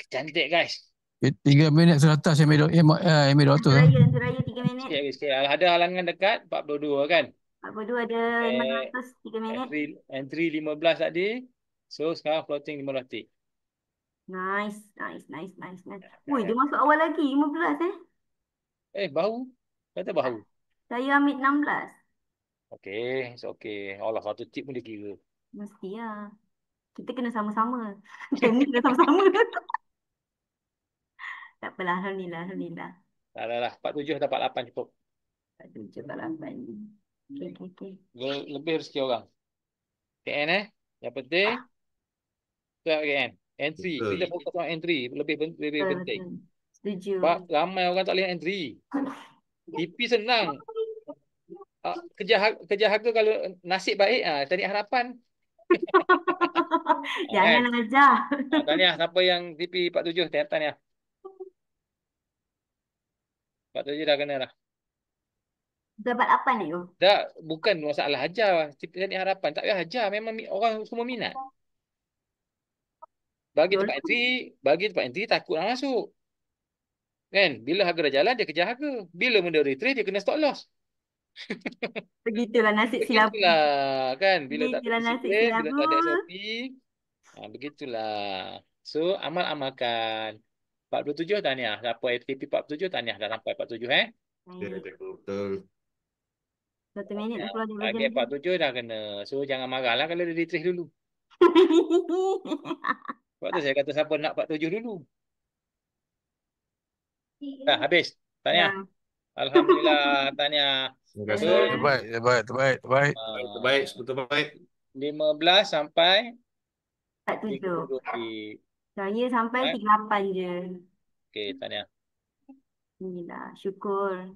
Cantik guys. 3 minit 100 MA 200 lah. Tentu raya 3 minit. Sikit. Ada halangan dekat 42 kan. 42 ada Eh, 500 3 minit. entry 15 tadi. So sekarang floating 15 detik. Nice. Wih, dia masuk awal lagi 15 eh. Bau. Kata bau. Saya ambil 16. Okey, so okey. Allah, satu tip pun dia kira. Mesti lah. Kita kena sama-sama. Kami kena sama-sama. Tak apalah, Alhamdulillah. Tak ada lah. 47 atau 48 cukup. 47, 48. Okey. Lebih rezeki orang. KN Yang penting tu KN. Entry. Kita Betul. fokus on entry. Lebih penting. Betul. Setuju. Sebab ramai orang tak boleh entry. TP senang. Kejar harga kalau nasib baik, Tahniah Harapan. Jangan ajar. Tahniah siapa yang TP 47. Tahniah. 47 dah kena dah. Dapat apa ni? Tak, bukan masalah ajar. Tahniah Harapan. Tak payah ajar. Memang orang semua minat. Bagi tempat entry takut nak masuk. Kan? Bila harga dah jalan, dia kejar harga. Bila benda retrace, dia kena stop loss. Begitulah nasib silap. Begitulah. Kan? Bila tak ada Begitulah nasib disiplin, silap. bila tak ada SOP. Begitulah. So, amal-amalkan. 47 tahniah. Siapa FTP 47 tahniah dah sampai 47 Ya, betul. 1 minit dah keluar dari Lagi bagian 47 dah kena. So, jangan marahlah kalau dia retrace dulu. Sebab tu saya kata siapa nak 47 dulu. Dah habis. Tahniah. Ya. Alhamdulillah. Tahniah. Terima kasih. Terbaik. Terbaik. 15 sampai 47. 30. Saya sampai 38 je. Okey, tahniah. Alhamdulillah. Syukur.